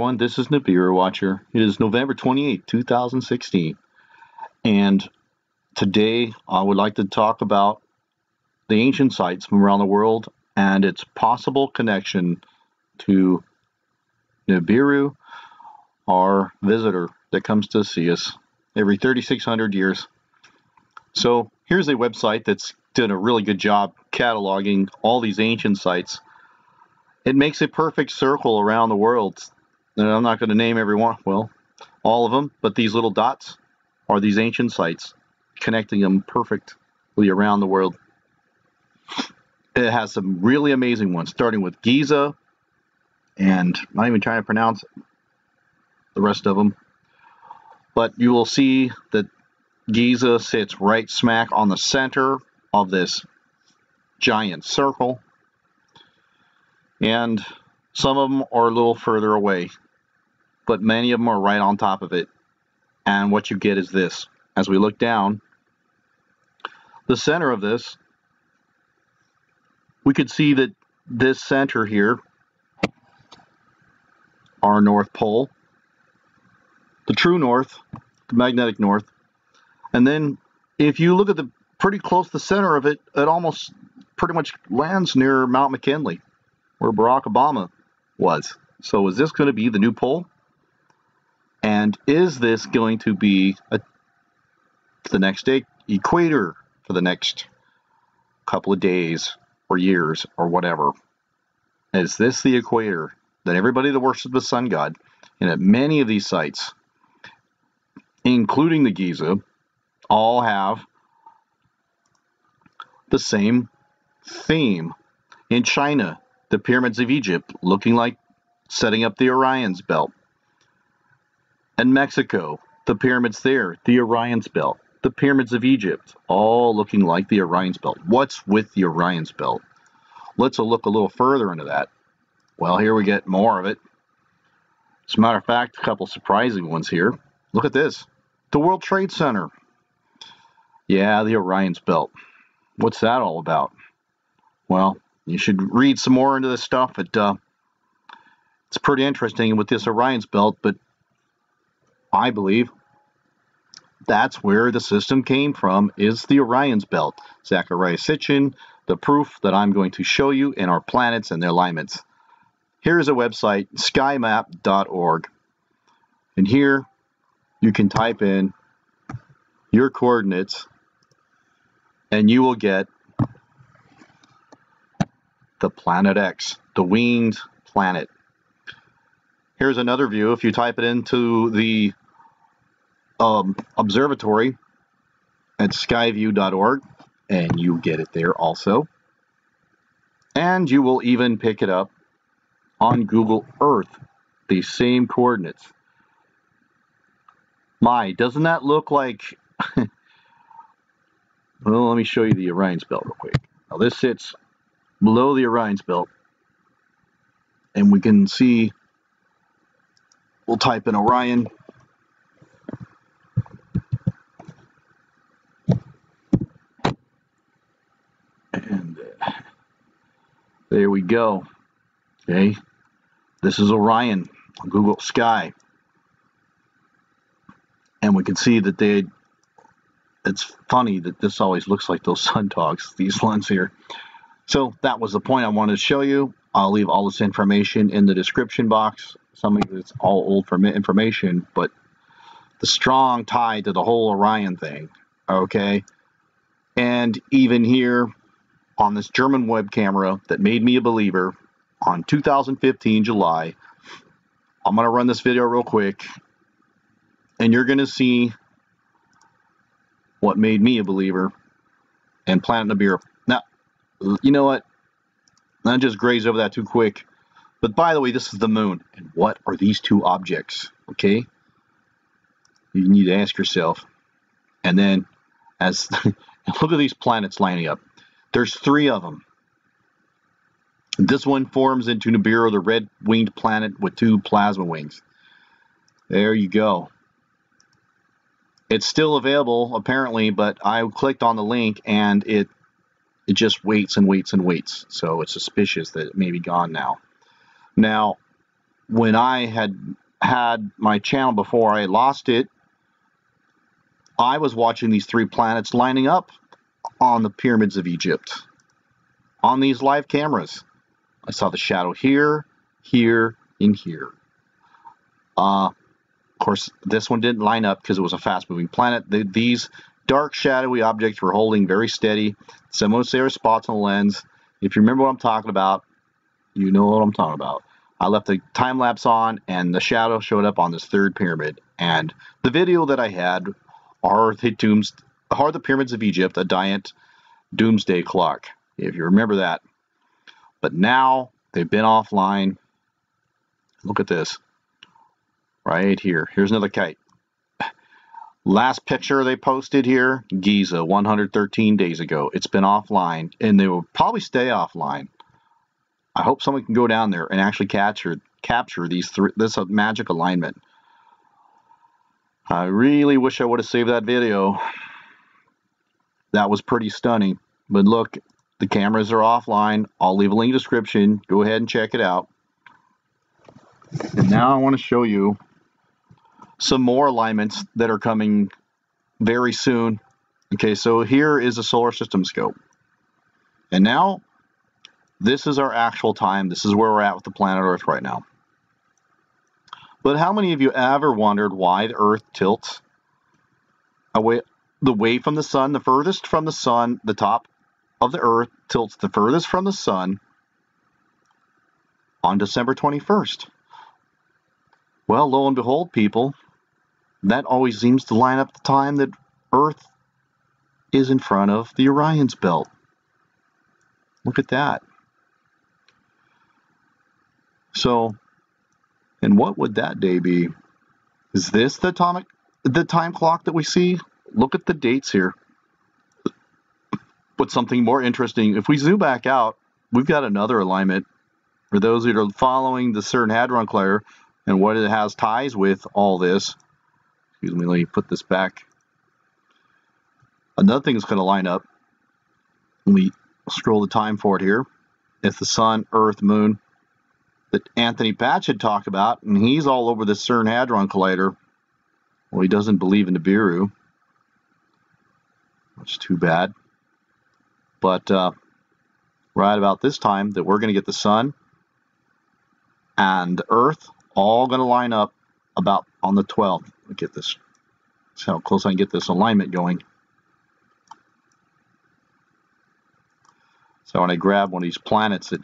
everyone. This is Nibiru Watcher. It is November 28, 2016. And today I would like to talk about the ancient sites from around the world and its possible connection to Nibiru, our visitor that comes to see us every 3,600 years. So here's a website that's done a really good job cataloging all these ancient sites. It makes a perfect circle around the world. And I'm not going to name every one, well, all of them, but these little dots are these ancient sites, connecting them perfectly around the world. It has some really amazing ones, starting with Giza, and I'm not even trying to pronounce the rest of them. But you will see that Giza sits right smack on the center of this giant circle. And some of them are a little further away, but many of them are right on top of it. And what you get is this. As we look down, the center of this, we could see that this center here, our North Pole, the true north, the magnetic north. And then if you look at the pretty close to the center of it, it almost pretty much lands near Mount McKinley, where Barack Obama was. So is this going to be the new pole? And is this going to be the next equator for the next couple of days or years or whatever? Is this the equator that everybody that worships the sun god, and at many of these sites, including the Giza, all have the same theme? In China, the pyramids of Egypt looking like setting up the Orions Belt. In Mexico, the pyramids there, the Orions Belt. The pyramids of Egypt, all looking like the Orions Belt. What's with the Orions Belt? Let's look a little further into that. Well, here we get more of it. As a matter of fact, a couple surprising ones here. Look at this. The World Trade Center. Yeah, the Orions Belt. What's that all about? Well, you should read some more into this stuff. It's pretty interesting with this Orion's Belt, but I believe that's where the system came from, is the Orion's Belt. Zachariah Sitchin, the proof that I'm going to show you in our planets and their alignments. Here's a website, skymap.org. And here you can type in your coordinates and you will get the planet X, the winged planet. Here's another view. If you type it into the observatory at skyview.org, and you get it there also. And you will even pick it up on Google Earth, the same coordinates. My, doesn't that look like... Well, let me show you the Orion's Belt real quick. Now this sits below the Orion's Belt, and we can see, we'll type in Orion, and there we go. Okay, this is Orion on Google Sky, and we can see that it's funny that this always looks like those sun dogs, these ones here. So that was the point I wanted to show you. I'll leave all this information in the description box. Some of it's all old information, but the strong tie to the whole Orion thing, okay? And even here on this German web camera that made me a believer on 2015 July, I'm going to run this video real quick, and you're going to see what made me a believer in Planet Nibiru. Now, you know what? I just grazed over that too quick. But by the way, this is the moon. And what are these two objects? Okay? You need to ask yourself. And then, look at these planets lining up. There's 3 of them. This one forms into Nibiru, the red-winged planet with 2 plasma wings. There you go. It's still available, apparently, but I clicked on the link, and it just waits and waits and waits. So it's suspicious that it may be gone now. Now, when I had my channel before I lost it, I was watching these 3 planets lining up on the pyramids of Egypt on these live cameras. I saw the shadow here, here, and here. Of course, this one didn't line up because it was a fast-moving planet. These dark, shadowy objects were holding very steady. Some would say are spots on the lens. If you remember what I'm talking about, you know what I'm talking about. I left the time lapse on, and the shadow showed up on this 3rd pyramid. And the video that I had are the pyramids of Egypt, a giant doomsday clock, if you remember that. But now they've been offline. Look at this right here. Here's another kite. Last picture they posted here, Giza, 113 days ago. It's been offline, and they will probably stay offline. I hope someone can go down there and actually capture this magic alignment. I really wish I would have saved that video. That was pretty stunning. But look, the cameras are offline. I'll leave a link in the description. Go ahead and check it out. And now I want to show you some more alignments that are coming very soon. Okay, so here is a solar system scope. And now, this is our actual time. This is where we're at with the planet Earth right now. But how many of you ever wondered why the Earth tilts away from the sun, the furthest from the sun, the top of the Earth tilts the furthest from the sun on December 21st? Well, lo and behold, people, that always seems to line up the time that Earth is in front of the Orions Belt. Look at that. So, and what would that day be? Is this the time clock that we see? Look at the dates here. But something more interesting, if we zoom back out, we've got another alignment. For those that are following the CERN Hadron Collider and what it has ties with all this, excuse me, let me put this back. Another thing that's going to line up, let me scroll the time forward here, it's the sun, earth, moon that Anthony Patch had talked about, and he's all over the CERN Hadron Collider. Well, he doesn't believe in Nibiru, which is too bad. But right about this time that we're going to get the sun and the earth all going to line up about on the 12th. Look at this. That's how close I can get this alignment going. So when I grab one of these planets, let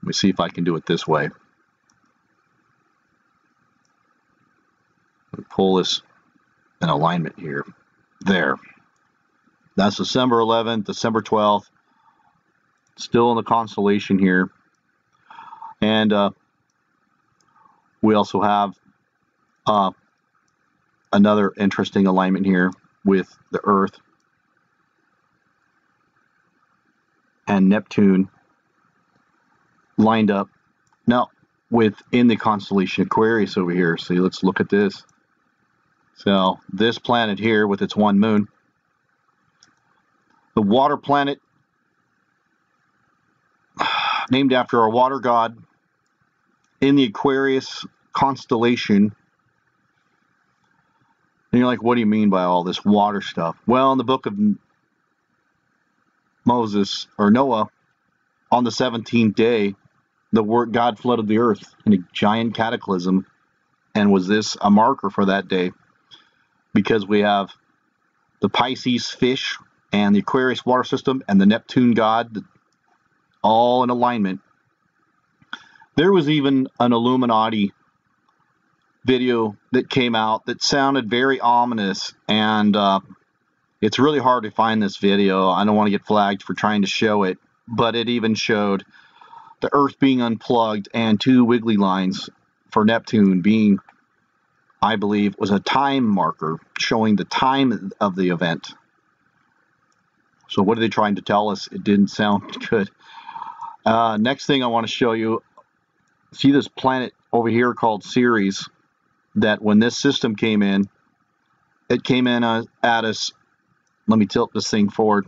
me see if I can do it this way. Let me pull this in alignment here. There. That's December 11th, December 12th. Still in the constellation here. And we also have another interesting alignment here with the Earth and Neptune lined up now within the constellation Aquarius over here. So let's look at this. So this planet here with its one moon, the water planet named after our water god in the Aquarius constellation. And you're like, what do you mean by all this water stuff? Well, in the book of Moses or Noah, on the 17th day, the word God flooded the earth in a giant cataclysm. And was this a marker for that day? Because we have the Pisces fish and the Aquarius water system and the Neptune god all in alignment. There was even an Illuminati video that came out that sounded very ominous, and it's really hard to find this video. I don't want to get flagged for trying to show it, but it even showed the Earth being unplugged and two wiggly lines for Neptune being, I believe, was a time marker showing the time of the event. So what are they trying to tell us? It didn't sound good. Next thing I want to show you, see this planet over here called Ceres, that when this system came in, it came in at us. Let me tilt this thing forward.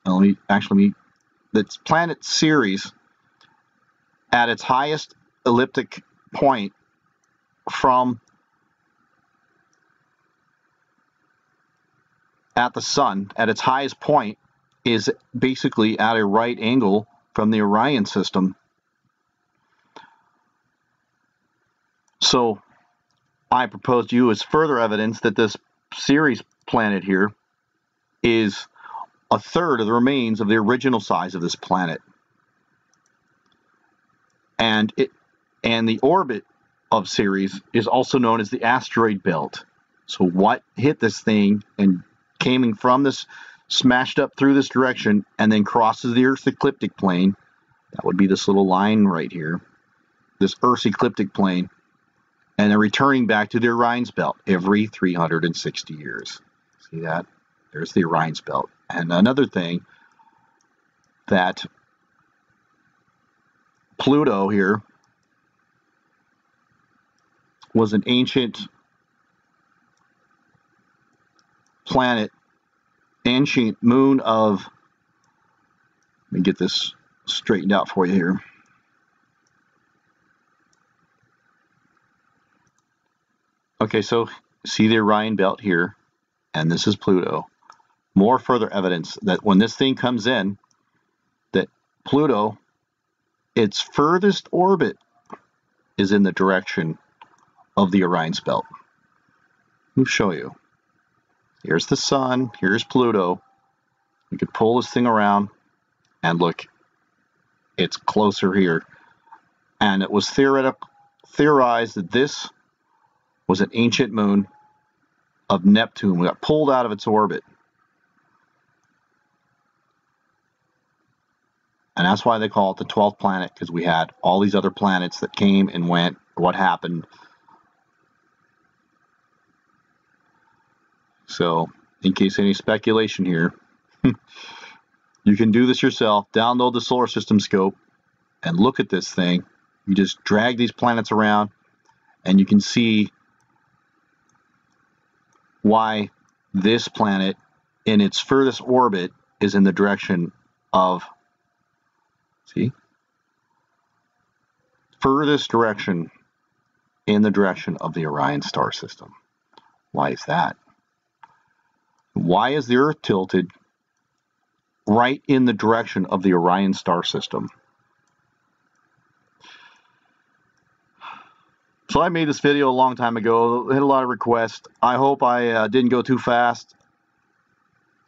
That's planet Ceres at its highest elliptic point from at the sun at its highest point is basically at a right angle from the Orion system. So I propose to you as further evidence that this Ceres planet here is a third of the remains of the original size of this planet. And the orbit of Ceres is also known as the asteroid belt. So what hit this thing and came from this, smashed up through this direction, and then crosses the Earth's ecliptic plane? That would be this little line right here, this Earth's ecliptic plane, and then returning back to the Orions Belt every 360 years. See that? There's the Orions Belt. And another thing, that Pluto here was an ancient planet, ancient moon of, let me get this straightened out for you here. Okay, so see the Orion Belt here, and this is Pluto. More further evidence that when this thing comes in, that Pluto, its furthest orbit is in the direction of the Orion's Belt. Let me show you. Here's the sun, here's Pluto. You could pull this thing around and look, it's closer here. And it was theorized that this was an ancient moon of Neptune. We got pulled out of its orbit. And that's why they call it the 12th planet, because we had all these other planets that came and went. What happened? So, in case any speculation here, you can do this yourself. Download the solar system scope and look at this thing. You just drag these planets around and you can see why this planet in its furthest orbit is in the direction of, see? Furthest direction in the direction of the Orion star system. Why is that? Why is the Earth tilted right in the direction of the Orion star system? So I made this video a long time ago. It had a lot of requests. I hope I didn't go too fast.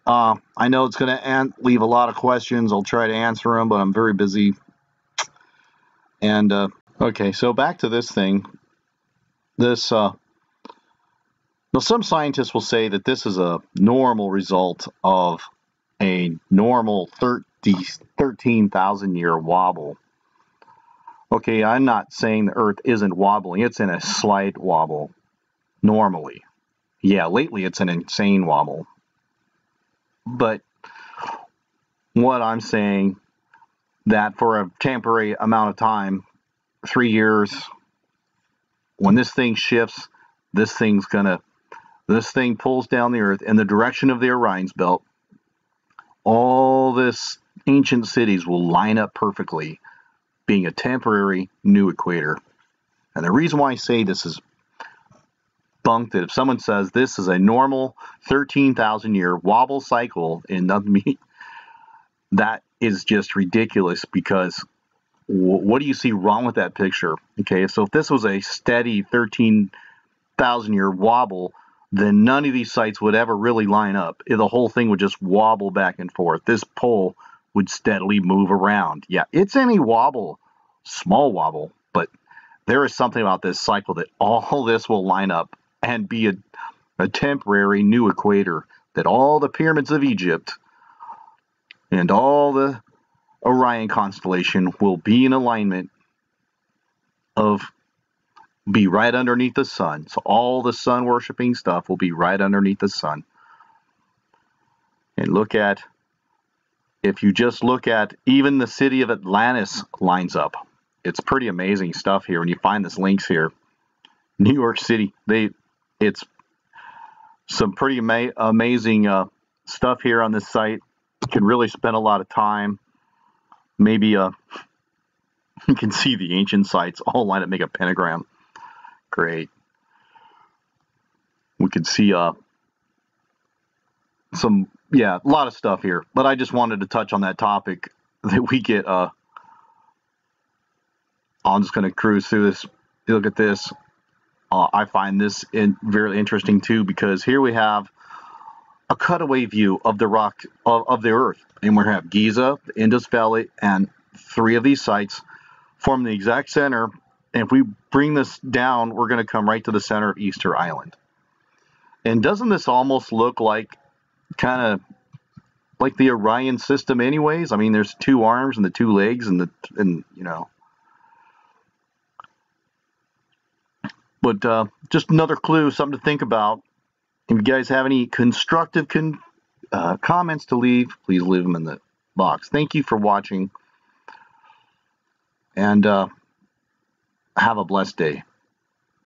I know it's going to leave a lot of questions. I'll try to answer them, but I'm very busy. And okay, so back to this thing. This now, some scientists will say that this is a normal result of a normal 13,000-year wobble. Okay, I'm not saying the Earth isn't wobbling. It's in a slight wobble, normally. Yeah, lately it's an insane wobble. But what I'm saying, that for a temporary amount of time, 3 years, when this thing shifts, this thing pulls down the Earth in the direction of the Orion's Belt. All this ancient cities will line up perfectly, being a temporary new equator. And the reason why I say this is bunk, that if someone says this is a normal 13,000-year wobble cycle in nothing, that is just ridiculous, because what do you see wrong with that picture? Okay, so if this was a steady 13,000-year wobble, then none of these sites would ever really line up. The whole thing would just wobble back and forth. This pole would steadily move around. Yeah, it's any wobble, small wobble, but there is something about this cycle that all this will line up and be a temporary new equator, that all the pyramids of Egypt and all the Orion constellation will be in alignment of be right underneath the sun. So all the sun worshiping stuff will be right underneath the sun. And look at, if you just look at, even the city of Atlantis lines up. It's pretty amazing stuff here when you find these links here. New York City, it's some pretty amazing stuff here on this site. You can really spend a lot of time, maybe You can see the ancient sites all lined up, make a pentagram. Great. We can see a lot of stuff here. But I just wanted to touch on that topic that we get. I'm just going to cruise through this. Look at this. I find this very interesting too, because here we have a cutaway view of the rock of the Earth, and we have Giza, the Indus Valley, and 3 of these sites form the exact center. And if we bring this down, we're going to come right to the center of Easter Island. And doesn't this almost look like kind of like the Orion system, anyways? I mean, there's 2 arms and the 2 legs, and you know. But just another clue, something to think about. If you guys have any constructive comments to leave, please leave them in the box. Thank you for watching, and have a blessed day.